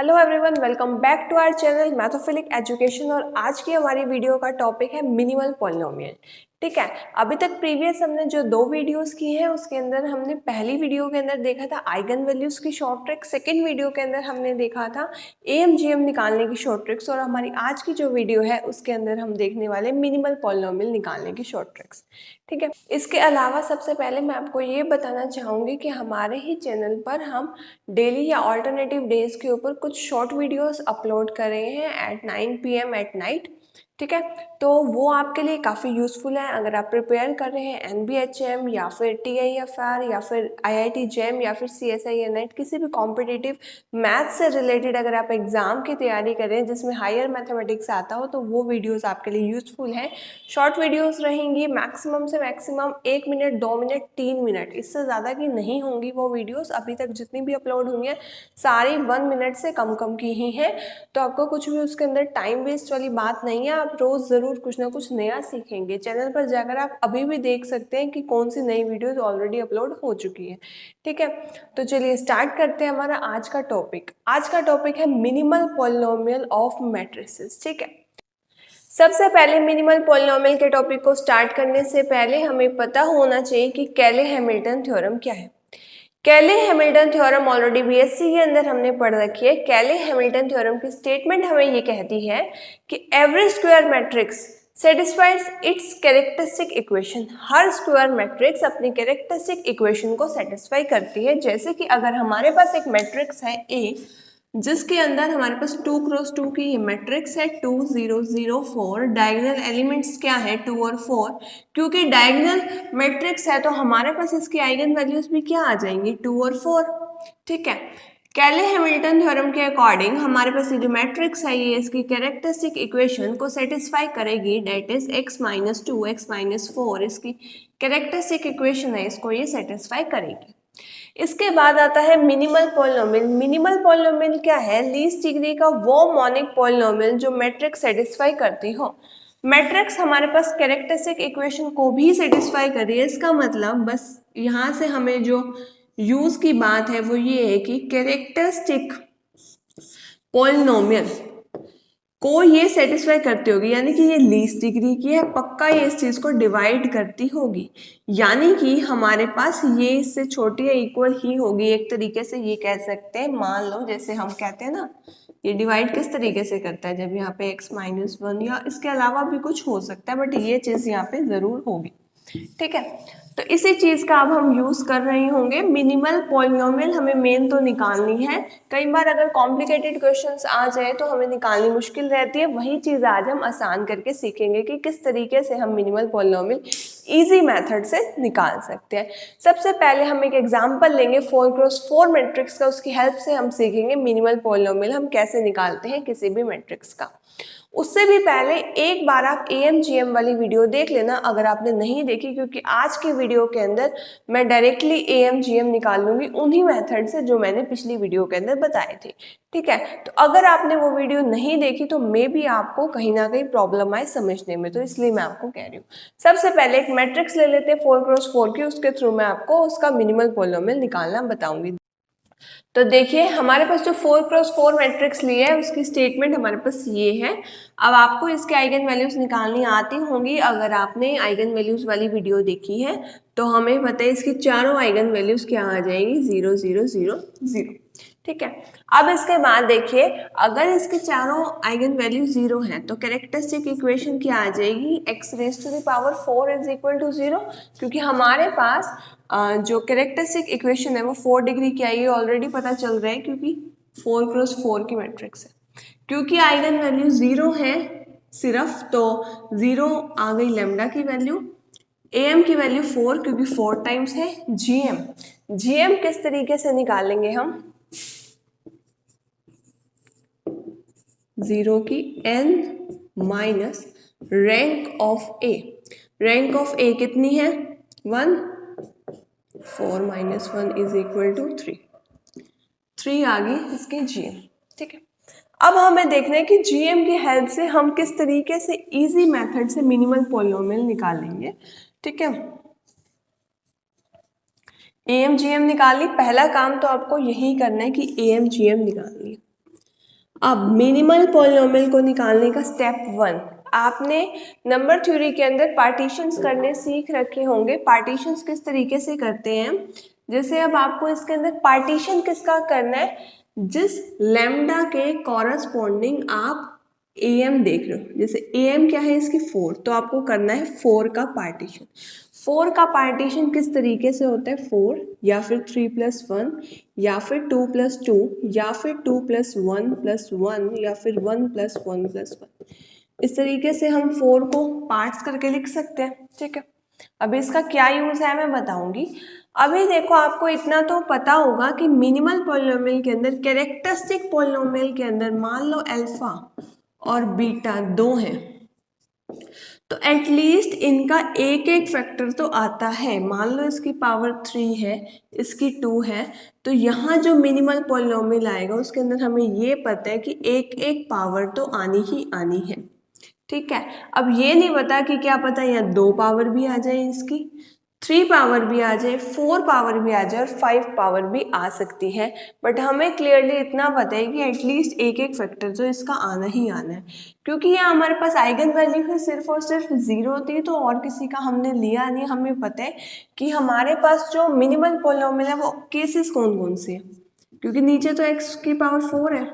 Hello everyone, welcome back to our channel Mathophilic education. और आज की हमारी वीडियो का टॉपिक है मिनिमल पॉलिनोमियल। ठीक है, अभी तक प्रीवियस हमने जो 2 वीडियोस की हैं उसके अंदर हमने पहली वीडियो के अंदर देखा था आइगन वैल्यूज की शॉर्ट ट्रिक, सेकंड वीडियो के अंदर हमने देखा था एएमजीएम निकालने की शॉर्ट ट्रिक्स, और हमारी आज की जो वीडियो है उसके अंदर हम देखने वाले मिनिमल पॉलिनोमियल निकालने की शॉर्ट ट्रिक्स। ठीक है, इसके अलावा सबसे पहले मैं आपको ये बताना चाहूँगी कि हमारे ही चैनल पर हम डेली या ऑल्टरनेटिव डेज के ऊपर कुछ शॉर्ट वीडियोस अपलोड कर रहे हैं एट 9 PM एट नाइट। ठीक है, तो वो आपके लिए काफ़ी यूज़फुल है अगर आप प्रिपेयर कर रहे हैं NBHM या फिर TIFR या फिर IIT JEM या फिर CSIR-NET, किसी भी कॉम्पिटिटिव मैथ से रिलेटेड अगर आप एग्ज़ाम की तैयारी कर रहे हैं जिसमें हायर मैथमेटिक्स आता हो तो वो वीडियोस आपके लिए यूज़फुल है। शॉर्ट वीडियोस रहेंगी, मैक्सिमम से मैक्सिमम 1 मिनट, 2 मिनट, 3 मिनट, इससे ज़्यादा की नहीं होंगी वो वीडियोस। अभी तक जितनी भी अपलोड हुई हैं सारी 1 मिनट से कम की ही हैं, तो आपको कुछ भी उसके अंदर टाइम वेस्ट वाली बात नहीं है। आप रोज़ ज़रूर कुछ ना कुछ नया सीखेंगे। चैनल पर जाकर आप अभी भी देख सकते हैं कि कौन सी नई वीडियोस ऑलरेडी अपलोड हो चुकी है। ठीक है, तो चलिए स्टार्ट करते हैं हमारा आज का टॉपिक। आज का टॉपिक है मिनिमल पॉलिनोमियल ऑफ मैट्रिसेस। ठीक है, सबसे पहले मिनिमल पॉलिनोमियल के टॉपिक को स्टार्ट करने से पहले हमें पता होना चाहिए कि केले हैमिल्टन थ्योरम क्या है। केले हैमिल्टन थ्योरम ऑलरेडी बीएससी के अंदर हमने पढ़ रखी है। केले हैमिल्टन थ्योरम की स्टेटमेंट हमें ये कहती है कि every square matrix satisfies its characteristic equation. हर स्क्वायर मैट्रिक्स अपनी कैरेक्टरिस्टिक इक्वेशन को सेटिस्फाई करती है। जैसे कि अगर हमारे पास एक मैट्रिक्स है ए जिसके अंदर हमारे पास 2 क्रॉस 2 की ये मैट्रिक्स है 2 0 0 4, डायगोनल एलिमेंट्स क्या है 2 और 4। क्योंकि डायगोनल मैट्रिक्स है तो हमारे पास इसकी आइगन वैल्यूज भी क्या आ जाएंगी 2 और 4। ठीक है, केले हैमिल्टन थ्योरम के अकॉर्डिंग हमारे पास ये जो मैट्रिक्स है ये इसकी कैरेक्टरिस्टिक इक्वेशन को सेटिस्फाई करेगी, that is x minus 2 x minus 4 इसकी कैरेक्टरिस्टिक इक्वेशन है, इसको ये सेटिस्फाई करेगी। इसके बाद आता है मिनिमल पॉलिनोमियल। मिनिमल पॉलिनोमियल क्या है? लीस्ट डिग्री का वो मोनिक पॉलिनोमियल जो मैट्रिक्स सेटिस्फाई करती हो। मैट्रिक्स हमारे पास कैरेक्टरिस्टिक इक्वेशन को भी सेटिस्फाई कर रही है। इसका मतलब बस यहाँ से हमें जो यूज की बात है वो ये है कि कैरेक्टरिस्टिक पॉलिनोमियल को ये सेटिस्फाई करती होगी, यानी कि ये लीस्ट डिग्री की है, पक्का ये इस चीज को डिवाइड करती होगी, यानी कि हमारे पास ये इससे छोटी या इक्वल ही होगी। एक तरीके से ये कह सकते हैं, मान लो जैसे हम कहते हैं ना ये डिवाइड किस तरीके से करता है, जब यहाँ पे x माइनस 1 या इसके अलावा भी कुछ हो सकता है, बट ये चीज यहाँ पे जरूर होगी। ठीक है, तो इसी चीज का अब हम यूज कर रहे होंगे। मिनिमल पॉलिनोमियल हमें मेन तो निकालनी है। कई बार अगर कॉम्प्लिकेटेड क्वेश्चंस आ जाए तो हमें निकालनी मुश्किल रहती है, वही चीज आज हम आसान करके सीखेंगे कि किस तरीके से हम मिनिमल पॉलिनोमियल इजी मेथड से निकाल सकते हैं। सबसे पहले हम एक एग्जांपल लेंगे 4 क्रॉस 4 मैट्रिक्स का, उसकी हेल्प से हम सीखेंगे मिनिमल पॉलिनोमियल हम कैसे निकालते हैं किसी भी मैट्रिक्स का। उससे भी पहले एक बार आप एएमजीएम वाली वीडियो देख लेना अगर आपने नहीं देखी, क्योंकि आज की वीडियो के अंदर मैं डायरेक्टली एएमजीएम निकाल लूंगी उन्हीं मेथड से जो मैंने पिछली वीडियो के अंदर बताए थे। ठीक है, तो अगर आपने वो वीडियो नहीं देखी तो मे भी आपको कहीं ना कहीं प्रॉब्लम आए समझने में, तो इसलिए मैं आपको कह रही हूँ। सबसे पहले एक मैट्रिक्स ले लेते हैं 4 क्रॉस 4 की, उसके थ्रू मैं आपको उसका मिनिमल पॉलिनोमियल निकालना बताऊंगी। तो देखिए हमारे पास जो 4 क्रॉस 4 मैट्रिक्स ली है उसकी स्टेटमेंट हमारे पास ये है। अब आपको इसके आइगन वैल्यूज निकालनी आती होंगी, अगर आपने आइगन वैल्यूज वाली वीडियो देखी है तो हमें पता है इसकी चारों आइगन वैल्यूज क्या आ जाएंगी 0 0 0 0। ठीक है, अब इसके बाद देखिए अगर इसके चारों आइगन वैल्यू 0 हैं तो कैरेक्टरिस्टिक इक्वेशन क्या आ जाएगी x raise to the power 4 is equal to 0, क्योंकि हमारे पास जो कैरेक्टरिस्टिक इक्वेशन है वो 4 डिग्री की आई है, ऑलरेडी पता चल रहा है क्योंकि 4 क्रॉस 4 की मैट्रिक्स है। क्योंकि आइगन वैल्यू 0 है सिर्फ, तो 0 आ गई लैम्डा की वैल्यू, am की वैल्यू 4 क्योंकि 4 टाइम्स है, gm किस तरीके से निकालेंगे हम 0 की n minus rank of a। Rank of a कितनी है 1, 4 माइनस 1 इज इक्वल टू 3 आ गई इसकी gm। ठीक है, अब हमें देखना है कि gm की हेल्प से हम किस तरीके से इजी मेथड से मिनिमल पॉलिनोमियल निकालेंगे। ठीक है, am gm निकालनी, पहला काम तो आपको यही करना है कि am gm निकालनी है। अब मिनिमल पॉलिनॉमियल को निकालने का स्टेप 1, आपने नंबर थ्योरी के अंदर पार्टीशंस करने सीख रखे होंगे। पार्टीशंस किस तरीके से करते हैं, जैसे अब आपको इसके अंदर पार्टीशन किसका करना है, जिस लैम्डा के कॉरस्पॉन्डिंग आप एम देख रहे हो, जैसे एम क्या है इसकी 4, तो आपको करना है 4 का पार्टीशन। 4 का पार्टीशन किस तरीके से होता है, 4 या फिर 3+1 या फिर 2+2 या फिर 2+1+1 या फिर 1+1+1, इस तरीके से हम 4 को पार्ट्स करके लिख सकते हैं। ठीक है, अब इसका क्या यूज है मैं बताऊंगी। अभी देखो आपको इतना तो पता होगा कि मिनिमल पॉलिनोमियल के अंदर, कैरेक्टरिस्टिक पॉलिनोमियल के अंदर मान लो अल्फा और बीटा 2 हैं, तो एटलीस्ट इनका एक एक फैक्टर तो आता है। मान लो इसकी पावर 3 है, इसकी 2 है, तो यहाँ जो मिनिमल पॉलिनोमियल आएगा उसके अंदर हमें ये पता है कि एक एक पावर तो आनी ही आनी है। ठीक है, अब ये नहीं पता कि क्या पता यहाँ 2 पावर भी आ जाए, इसकी 3 पावर भी आ जाए, 4 पावर भी आ जाए और 5 पावर भी आ सकती है, बट हमें क्लियरली इतना पता है कि एटलीस्ट एक एक फैक्टर तो इसका आना ही आना है। क्योंकि यहाँ हमारे पास आइगन वैल्यू है सिर्फ और सिर्फ 0 होती है, तो और किसी का हमने लिया नहीं। हमें पता है कि हमारे पास जो मिनिमल पॉलिनोमियल है वो केसेस कौन कौन से हैं, क्योंकि नीचे तो x की पावर 4 है,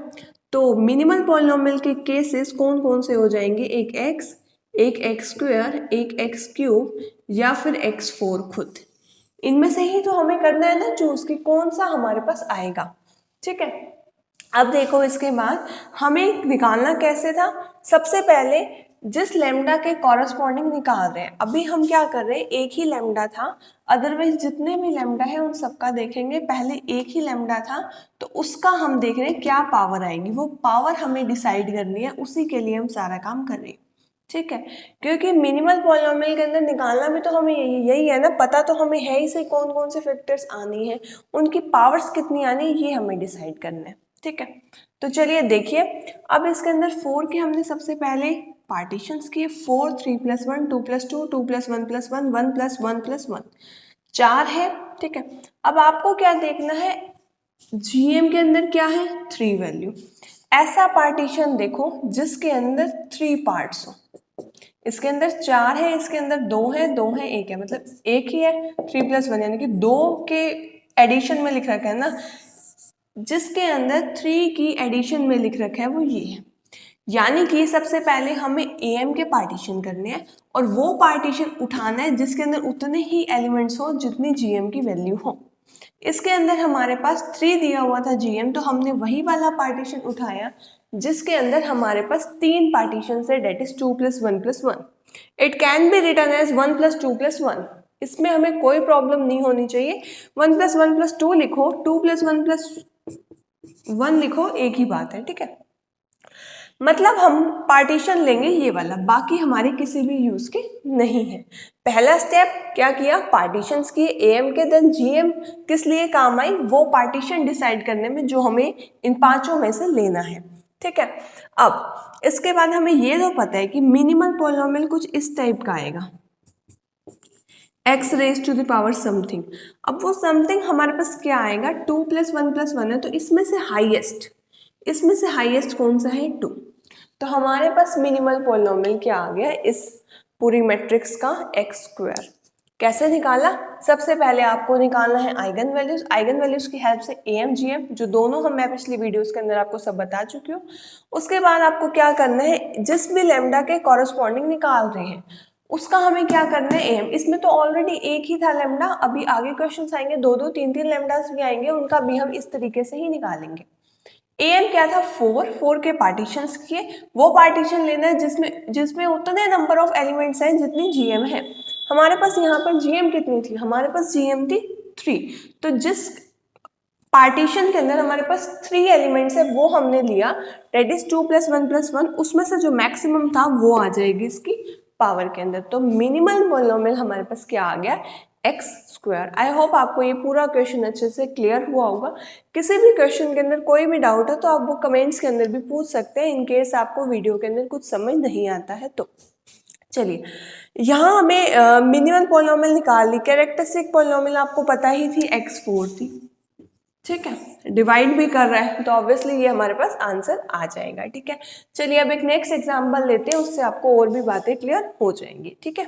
तो मिनिमल पॉलिनोमियल के केसेस कौन कौन से हो जाएंगे, एक x, एक x², एक x³ या फिर x4 खुद। इनमें से ही तो हमें करना है ना चूज कि कौन सा हमारे पास आएगा। ठीक है, अब देखो इसके बाद हमें निकालना कैसे था, सबसे पहले जिस लैम्डा के कॉरस्पॉन्डिंग निकाल रहे हैं। अभी हम क्या कर रहे हैं, एक ही लैम्डा था, अदरवाइज जितने भी लैम्डा है उन सबका देखेंगे। पहले एक ही लैम्डा था तो उसका हम देख रहे हैं क्या पावर आएगी, वो पावर हमें डिसाइड करनी है, उसी के लिए हम सारा काम कर रहे हैं। ठीक है, क्योंकि मिनिमल पॉलिनोमियल के अंदर निकालना भी तो हमें यही है ना, पता तो हमें है ही से कौन कौन से फैक्टर्स आनी है, उनकी पावर्स कितनी आनी है, ये हमें डिसाइड करना है। ठीक है, तो चलिए देखिए, अब इसके अंदर 4 के हमने सबसे पहले पार्टीशंस किए, 4, 3+1, 2+2, 2+1+1, 1+1+1, 4 है। ठीक है, अब आपको क्या देखना है, जीएम के अंदर क्या है, 3 वैल्यू। ऐसा पार्टीशन देखो जिसके अंदर 3 पार्ट्स हो, इसके अंदर 4 है, इसके अंदर 2 है, 2 है, 1 है, मतलब एक ही है, 3+1 यानी कि 2 के एडिशन में लिख रखा है ना, जिसके अंदर 3 की एडिशन में लिख रखा है वो ये है। यानी कि सबसे पहले हमें एम के पार्टीशन करने हैं और वो पार्टीशन उठाना है जिसके अंदर उतने ही एलिमेंट्स हो जितनी जीएम की वैल्यू हो। इसके अंदर हमारे पास 3 दिया हुआ था जीएम, तो हमने वही वाला पार्टीशन उठाया जिसके अंदर हमारे पास 3 पार्टीशन है, that is 2+1+1। It can be written as 1+2+1, इसमें हमें कोई प्रॉब्लम नहीं होनी चाहिए। 1+1+2 लिखो, 2+1+1 लिखो, एक ही बात है। ठीक है, मतलब हम पार्टीशन लेंगे ये वाला, बाकी हमारे किसी भी यूज के नहीं है। पहला स्टेप क्या किया, पार्टीशंस किए एम के, देन जीएम किस लिए काम आई, वो पार्टीशन डिसाइड करने में जो हमें इन पांचों में से लेना है। ठीक है, अब इसके बाद हमें ये तो पता है कि मिनिमल पॉलिनोमियल कुछ इस टाइप का आएगा, x⁻⁴ समथिंग। अब वो समथिंग हमारे पास क्या आएगा, 2+1+1 है, तो इसमें से हाईएस्ट कौन सा है, 2। तो हमारे पास मिनिमल पॉलिनोमियल क्या आ गया, इस पूरी मैट्रिक्स का x²। कैसे निकाला, सबसे पहले आपको निकालना है आइगन वैल्यूज। आइगन वैल्यूज की हेल्प से एम जीएम जो दोनों हम मैं पिछली वीडियोस के अंदर आपको सब बता चुकी हूँ। उसके बाद आपको क्या करना है, जिस भी लैम्डा के कॉरस्पॉन्डिंग निकाल रहे हैं उसका हमें क्या करना है, एम। इसमें तो ऑलरेडी एक ही था लैम्डा, अभी आगे क्वेश्चंस आएंगे 2-2, 3-3 लैम्डास भी आएंगे, उनका भी हम इस तरीके से ही निकालेंगे। एम क्या था, 4 के पार्टीशंस किए, वो पार्टीशन लेना है जिसमें उतने नंबर ऑफ एलिमेंट्स हैं जितनी जीएम है। हमारे पास यहाँ पर जीएम कितनी थी, हमारे पास जीएम थी 3, तो जिस पार्टीशन के अंदर हमारे पास 3 एलिमेंट्स है वो हमने लिया, डेट इज 2+1+1, उसमें से जो मैक्सिमम था वो आ जाएगी इसकी पावर के अंदर। तो मिनिमल पॉलिनोमियल हमारे पास क्या आ गया, x²। आई होप आपको ये पूरा क्वेश्चन अच्छे से क्लियर हुआ होगा। किसी भी क्वेश्चन के अंदर कोई भी डाउट है तो आप वो कमेंट्स के अंदर भी पूछ सकते हैं, इन केस आपको वीडियो के अंदर कुछ समझ नहीं आता है तो। चलिए, यहाँ हमें मिनिमल पॉलिनोमियल निकाल ली, कैरेक्टरिस्टिक पॉलिनोमियल आपको पता ही थी, x4 थी। ठीक है, डिवाइड भी कर रहा है तो ऑब्वियसली ये हमारे पास आंसर आ जाएगा। ठीक है, चलिए अब एक नेक्स्ट एग्जांपल लेते हैं, उससे आपको और भी बातें क्लियर हो जाएंगी। ठीक है,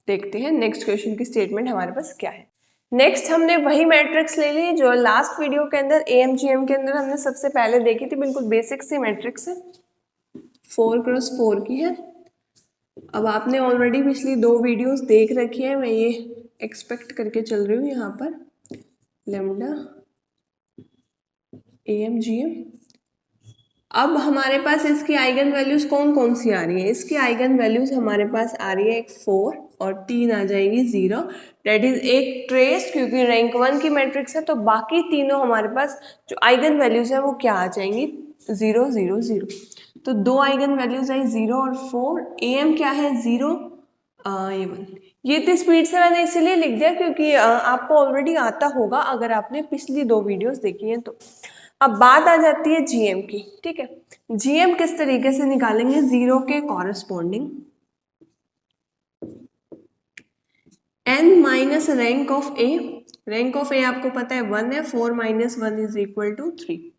देखते हैं नेक्स्ट क्वेश्चन की स्टेटमेंट हमारे पास क्या है। नेक्स्ट हमने वही मैट्रिक्स ले ली जो लास्ट वीडियो के अंदर AMGM के अंदर हमने सबसे पहले देखी थी, बिल्कुल बेसिक सी मैट्रिक्स है, 4x4 की है। अब आपने ऑलरेडी पिछली 2 वीडियोस देख रखी है, मैं ये एक्सपेक्ट करके चल रही हूँ यहाँ पर लैम्डा AMGM। अब हमारे पास इसकी आइगन वैल्यूज कौन कौन सी आ रही है? इसकी आइगन वैल्यूज हमारे पास आ रही है एक 4 और 3 आ जाएगी 0, डेट इज एक ट्रेस, क्योंकि रैंक 1 की मैट्रिक्स है तो बाकी तीनों हमारे पास जो आइगन वैल्यूज है वो क्या आ जाएंगी? 0 0 0। तो 2 आइगन वैल्यूज आई 0 और 4। AM क्या है? 0 ये 1। ये इतनी स्पीड से मैंने इसीलिए लिख दिया क्योंकि आपको ऑलरेडी आता होगा अगर आपने पिछली 2 वीडियोस देखी हैं तो। अब बात आ जाती है GM की। ठीक है, GM किस तरीके से निकालेंगे? 0 के corresponding n minus rank of A। Rank of A आपको पता है 1 है, 4 माइनस 1 इज इक्वल टू 3।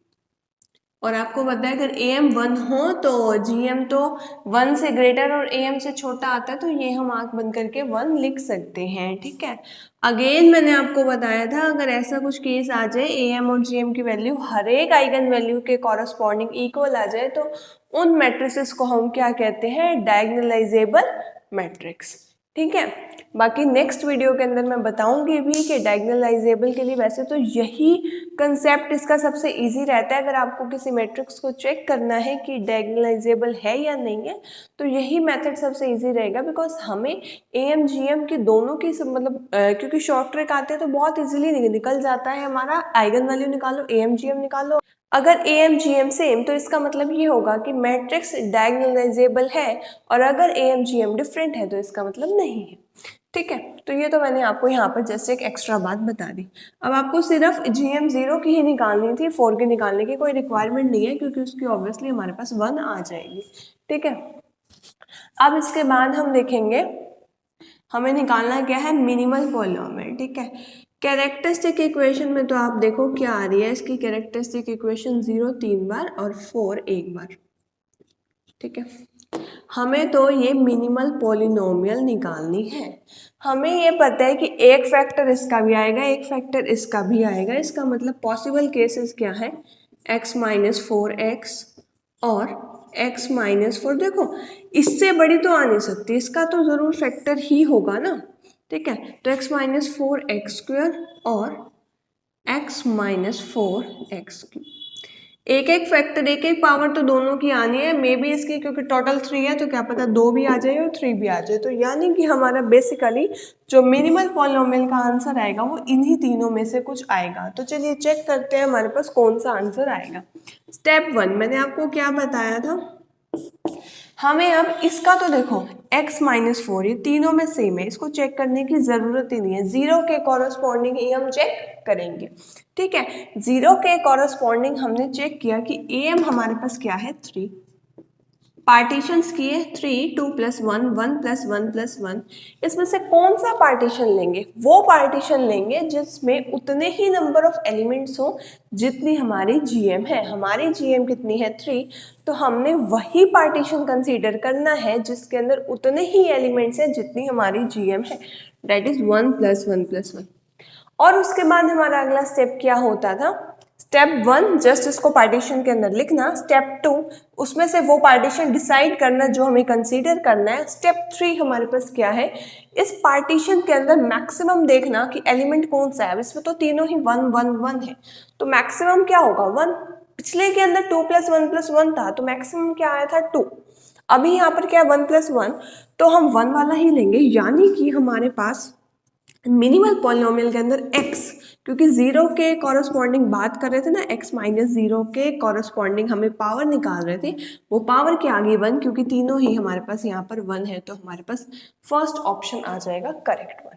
और आपको पता है अगर AM 1 हो तो GM तो 1 से ग्रेटर और AM से छोटा आता है, तो ये हम आंख बंद करके 1 लिख सकते हैं। ठीक है, अगेन मैंने आपको बताया था अगर ऐसा कुछ केस आ जाए AM और GM की वैल्यू हर एक आइगन वैल्यू के कॉरेस्पॉन्डिंग इक्वल आ जाए तो उन मैट्रिसेस को हम क्या कहते हैं? Diagonalisable matrix. ठीक है, बाकी नेक्स्ट वीडियो के अंदर मैं बताऊंगी भी कि डायगोनलाइजेबल के लिए वैसे तो यही कंसेप्ट इसका सबसे इजी रहता है। अगर आपको किसी मैट्रिक्स को चेक करना है कि डायगोनलाइजेबल है या नहीं है तो यही मेथड सबसे इजी रहेगा, बिकॉज हमें AMGM की दोनों की मतलब क्योंकि शॉर्ट ट्रिक आते हैं तो बहुत इजीली निकल जाता है हमारा। आइगन वैल्यू निकालो, AMGM निकालो, अगर AMGM सेम तो इसका मतलब ये होगा कि मैट्रिक्स डायगोनलाइजेबल है, और अगर AMGM डिफरेंट है तो इसका मतलब नहीं है। ठीक है, तो ये तो मैंने आपको यहाँ पर जैसे एक एक्स्ट्रा बात बता दी। अब आपको सिर्फ GM 0 की ही निकालनी थी, 4 की निकालने की कोई रिक्वायरमेंट नहीं है क्योंकि उसकी ऑब्वियसली हमारे पास 1 आ जाएगी। ठीक है, अब इसके बाद हम देखेंगे हमें निकालना क्या है? Minimal polynomial. ठीक है, कैरेक्टरिस्टिक इक्वेशन में तो आप देखो क्या आ रही है इसकी कैरेक्टरिस्टिक इक्वेशन, 0 3 बार और 4 1 बार। ठीक है, हमें तो ये मिनिमल पॉलिनोमियल निकालनी है। हमें ये पता है कि एक फैक्टर इसका भी आएगा, एक फैक्टर इसका भी आएगा। इसका मतलब पॉसिबल केसेस क्या है? x माइनस 4x और x माइनस 4। देखो इससे बड़ी तो आ नहीं सकती, इसका तो जरूर फैक्टर ही होगा ना। ठीक है, तो x माइनस 4x² और x माइनस 4x³। एक एक फैक्टर, एक एक पावर तो दोनों की आनी है। मे बी इसकी क्योंकि टोटल 3 है तो क्या पता 2 भी आ जाए और 3 भी आ जाए। तो यानी कि हमारा बेसिकली जो मिनिमल पॉलिनोमियल का आंसर आएगा वो इन्हीं तीनों में से कुछ आएगा। तो चलिए चेक करते हैं हमारे पास कौन सा आंसर आएगा। स्टेप 1 मैंने आपको क्या बताया था? हमें अब इसका तो देखो x माइनस 4 ये तीनों में सेम है, इसको चेक करने की जरूरत ही नहीं है। 0 के कॉरेस्पॉन्डिंग ही हम चेक करेंगे। ठीक है, 0 के कॉरेस्पॉन्डिंग हमने चेक किया कि AM हमारे पास क्या है? 3। पार्टीशंस किए 3 2 + 1 1 + 1 + 1। इसमें से कौन सा पार्टीशन लेंगे? वो पार्टीशन लेंगे जिसमें उतने ही नंबर ऑफ एलिमेंट्स हो जितनी हमारी GM है। हमारी GM कितनी है? 3। तो हमने वही पार्टीशन कंसीडर करना है जिसके अंदर उतने ही एलिमेंट्स हैं जितनी हमारी GM है, दैट इज 1 + 1 + 1। और उसके बाद हमारा अगला स्टेप क्या होता था? स्टेप 1 जस्ट इसको पार्टीशन के अंदर लिखना। स्टेप 2 उसमें से वो पार्टीशन डिसाइड करना जो हमें कंसीडर करना है। स्टेप 3 हमारे पास क्या है? इस पार्टीशन के अंदर मैक्सिमम देखना कि एलिमेंट कौन सा है। इसमें तो तीनों ही 1 1 1 है, तो मैक्सिमम क्या होगा? 1। पिछले के अंदर 2 + 1 + 1 था तो मैक्सिमम क्या आया था? 2। अभी यहाँ पर क्या है? 1 + 1, तो हम 1 वाला ही लेंगे। यानी कि हमारे पास मिनिमल पॉलिनोमियल के अंदर x, क्योंकि 0 के कॉरेस्पॉन्डिंग बात कर रहे थे ना, x माइनस 0 के कॉरेस्पॉन्डिंग हमें पावर निकाल रहे थे, वो पावर क्या आ गई? 1, क्योंकि तीनों ही हमारे पास यहाँ पर 1 है, तो हमारे पास फर्स्ट ऑप्शन आ जाएगा करेक्ट वन।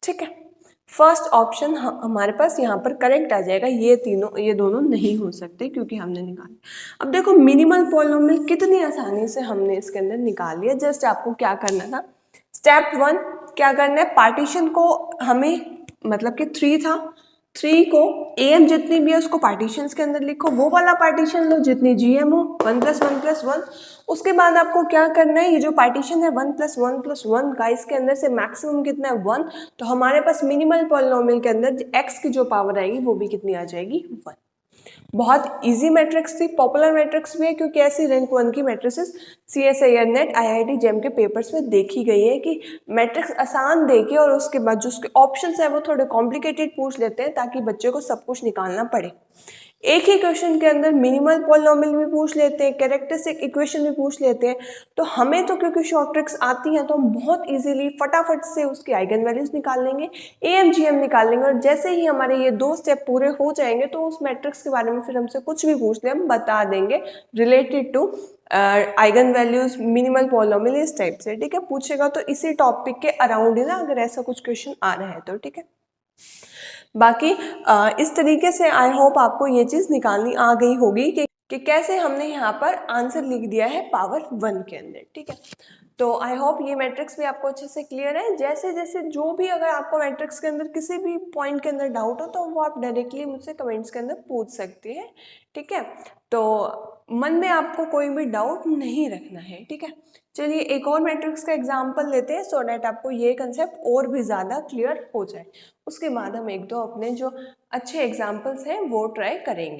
ठीक है, फर्स्ट ऑप्शन हमारे पास यहाँ पर करेक्ट आ जाएगा। ये दोनों नहीं हो सकते क्योंकि हमने निकाला। अब देखो मिनिमल पॉलिनोमियल कितनी आसानी से हमने इसके अंदर निकाल लिया। जस्ट आपको क्या करना था? स्टेप 1 क्या करना है? पार्टीशन को हमें मतलब कि 3 था 3 को am जितनी भी है उसको पार्टीशंस के अंदर लिखो, वो वाला पार्टीशन लो जितनी gm हो, 1 + 1 + 1। उसके बाद आपको क्या करना है, ये जो पार्टीशन है 1 + 1 + 1 का, इसके अंदर से मैक्सिमम कितना है 1, तो हमारे पास मिनिमल पॉलिनोमियल के अंदर x की जो पावर आएगी वो भी कितनी आ जाएगी 1। बहुत इजी मैट्रिक्स थी, पॉपुलर मैट्रिक्स भी है, क्योंकि ऐसी रैंक 1 की मैट्रिसेस CSIR-NET IIT जेम के पेपर्स में देखी गई है कि मैट्रिक्स आसान देके और उसके बाद जो उसके ऑप्शंस है वो थोड़े कॉम्प्लिकेटेड पूछ लेते हैं ताकि बच्चे को सब कुछ निकालना पड़े। एक ही क्वेश्चन के अंदर मिनिमल पॉलिनोमियल भी पूछ लेते हैं, कैरेक्टरिस्टिक इक्वेशन भी पूछ लेते हैं, तो हमें तो क्योंकि शॉर्ट ट्रिक्स आती हैं तो हम बहुत इजीली फटाफट से उसके आइगन वैल्यूज निकाल लेंगे, AMGM निकाल लेंगे, और जैसे ही हमारे ये 2 स्टेप पूरे हो जाएंगे तो उस मैट्रिक्स के बारे में फिर हमसे कुछ भी पूछ ले हम बता देंगे related to eigen values, minimal polynomial, इस टाइप से। ठीक है, पूछेगा तो इसी टॉपिक के अराउंड ही ना, अगर ऐसा कुछ क्वेश्चन आ रहा है तो। ठीक है, बाकी इस तरीके से आई होप आपको ये चीज़ निकालनी आ गई होगी कि कैसे हमने यहाँ पर आंसर लिख दिया है पावर 1 के अंदर। ठीक है, तो आई होप ये मैट्रिक्स भी आपको अच्छे से क्लियर है। जैसे जैसे जो भी अगर आपको मैट्रिक्स के अंदर किसी भी पॉइंट के अंदर डाउट हो तो वो आप डायरेक्टली मुझसे कमेंट्स के अंदर पूछ सकते हैं। ठीक है, तो मन में आपको कोई भी डाउट नहीं रखना है। ठीक है, चलिए एक और मैट्रिक्स का एग्जांपल लेते हैं सो डैट आपको ये कंसेप्ट और भी ज़्यादा क्लियर हो जाए। उसके बाद हम एक दो अपने जो अच्छे एग्जांपल्स हैं वो ट्राई करेंगे।